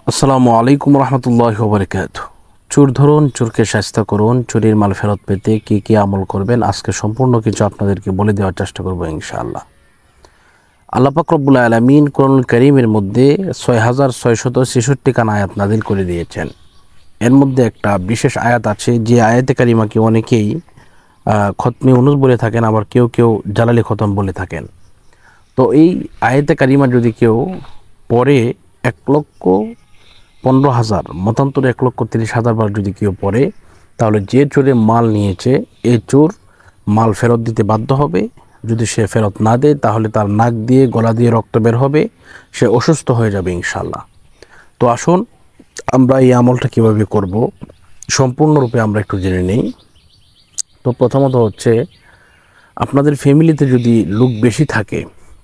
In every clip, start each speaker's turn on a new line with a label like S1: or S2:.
S1: আসসালামু আলাইকুম রহমতুল্লাহি ওয়া বারাকাতুহু। চোর ধরুন, চোরকে শায়েস্তা করুন। চুরির মাল ফেরত পেতে কি কি আমল করবেন আজকে সম্পূর্ণ কিছু আপনাদেরকে বলে দেওয়ার চেষ্টা করব ইনশাআল্লাহ। আল্লাহ পাক রব্বুল আলামিন কোরআনুল কারীমের মধ্যে 6666 খানা আয়াত নাযিল করে দিয়েছেন। এর মধ্যে একটা বিশেষ আয়াত আছে যে আয়াতে কারিমাকে অনেকেই খতমে ইউনূস বলে থাকেন, আবার কেউ কেউ জালালি খতম বলে থাকেন। তো এই আয়াতে কারিমা যদি কেউ পড়ে 1,15,000 মতান্তরে 1,30,000 বার যদি কেউ পড়ে, তাহলে যে চোরে মাল নিয়েছে এই চোর মাল ফেরত দিতে বাধ্য হবে। যদি সে ফেরত না দেয় তাহলে তার নাক দিয়ে গলা দিয়ে রক্ত বের হবে, সে অসুস্থ হয়ে যাবে ইনশাল্লাহ। তো আসুন আমরা এই আমলটা কিভাবে করব সম্পূর্ণরূপে আমরা একটু জেনে নেই। তো প্রথমত হচ্ছে, আপনাদের ফ্যামিলিতে যদি লোক বেশি থাকে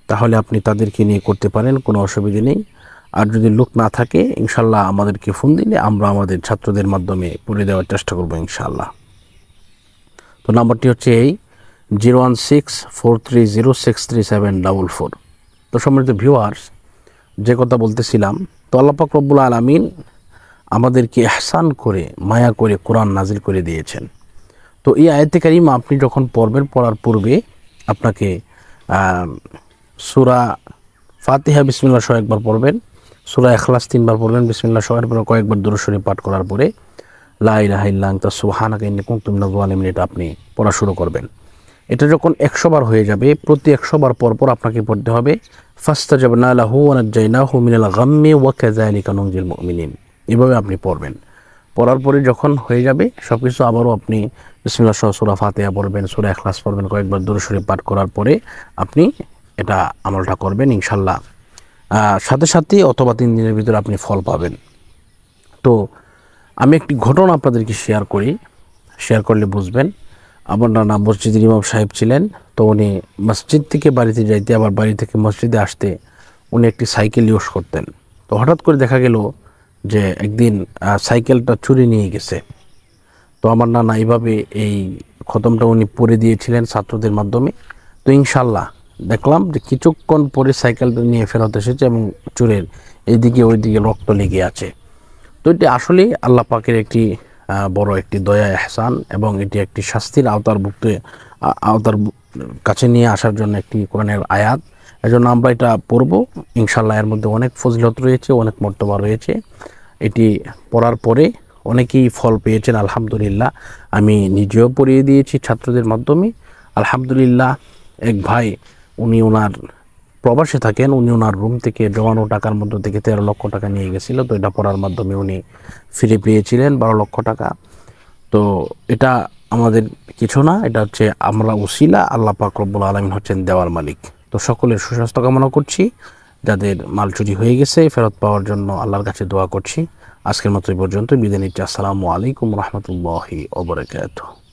S1: তাহলে আপনি তাদেরকে নিয়ে করতে পারেন, কোনো অসুবিধা নেই। আর যদি লোক না থাকে ইনশাল্লাহ আমাদেরকে ফোন দিলে আমরা আমাদের ছাত্রদের মাধ্যমে পড়ে দেওয়ার চেষ্টা করব ইনশাল্লাহ। তো নাম্বারটি হচ্ছে এই 01643063744। তো সম্মানিত ভিউয়ার্স, যে কথা বলতেছিলাম, তো আল্লাহ পাক রব্বুল আলামিন আমাদেরকে ইহসান করে মায়া করে কোরআন নাজিল করে দিয়েছেন। তো এই আয়াতে কারিমা আপনি যখন পড়বেন, পড়ার পূর্বে আপনাকে সূরা ফাতিহা বিসমিল্লাহ সহ একবার পড়বেন, সূরা ইখলাস 3 বার পড়বেন বিসমিল্লাহ সহ, এরপর কয়েকবার দুরূদ শরীফ পাঠ করার পরে লা ইলাহা ইল্লা আনতা সুবহানাকা ইন্নী কুনতু মিনাজ জালিমিন এটা আপনি পড়া শুরু করবেন। এটা যখন 100 বার হয়ে যাবে, প্রতি 100 বার পর পর আপনাকে পড়তে হবে ফাস্তাজাবনা লাহু ওয়া নাজ্জাইনাহু মিনাল গাম্মি ওয়া কাযালিকা নুনজিল মুমিনিন। এভাবে আপনি পড়বেন। পড়ার পরে যখন হয়ে যাবে সব কিছু, আবারও আপনি বিসমিল্লাহ সহ সূরা ফাতিহা পড়বেন, সূরা ইখলাস পড়বেন, কয়েকবার দুরূদ শরীফ পাঠ করার পরে আপনি এটা আমলটা করবেন ইনশাল্লাহ। সাথে সাথে অথবা 3 দিনের ভিতরে আপনি ফল পাবেন। তো আমি একটি ঘটনা আপনাদেরকে শেয়ার করলে বুঝবেন। আমার নানা মসজিদের ইমাম সাহেব ছিলেন। তো উনি মসজিদ থেকে বাড়িতে যাইতে, আবার বাড়ি থেকে মসজিদে আসতে উনি একটি সাইকেল ইউজ করতেন। তো হঠাৎ করে দেখা গেল যে একদিন সাইকেলটা চুরি নিয়ে গেছে। তো আমার নানা এইভাবে এই খতমটা উনি পড়ে দিয়েছিলেন ছাত্রদের মাধ্যমে। তো ইনশাল্লাহ দেখলাম যে কিছুক্ষণ পরে সাইকেলটা নিয়ে ফেরত এসেছে এবং চোরের এইদিকে ওইদিকে রক্ত লেগে আছে। তো এটি আসলে আল্লাহ পাকের একটি বড় একটি দয়া ইহসান, এবং এটি একটি শাস্তির আওতার কাছে নিয়ে আসার জন্য একটি কোরআনের আয়াত। এজন্য আমরা এটা পড়ব ইনশাল্লাহ। এর মধ্যে অনেক ফজিলত রয়েছে, অনেক মর্তবা রয়েছে। এটি পড়ার পরে অনেকেই ফল পেয়েছেন আলহামদুলিল্লাহ। আমি নিজেও পড়িয়ে দিয়েছি ছাত্রদের মাধ্যমে আলহামদুলিল্লাহ। এক ভাই, উনি ওনার প্রবাসে থাকেন, উনি ওনার রুম থেকে জমানো টাকার মধ্য থেকে 13 লক্ষ টাকা নিয়ে গেছিল। তো এটা পড়ার মাধ্যমে উনি ফিরে পেয়েছিলেন 12 লক্ষ টাকা। তো এটা আমাদের কিছু না, এটা হচ্ছে আমরা উসিলা, আল্লাহ পাক রব্বুল আলামিন হচ্ছেন দেওয়ার মালিক। তো সকলের সুস্বাস্থ্য কামনা করছি। যাদের মাল চুরি হয়ে গেছে ফেরত পাওয়ার জন্য আল্লাহর কাছে দোয়া করছি। আজকের মতো এই পর্যন্ত বিদায় নিচ্ছি। আসসালামু আলাইকুম রহমতুল্লাহি ওয়া বারাকাতুহু।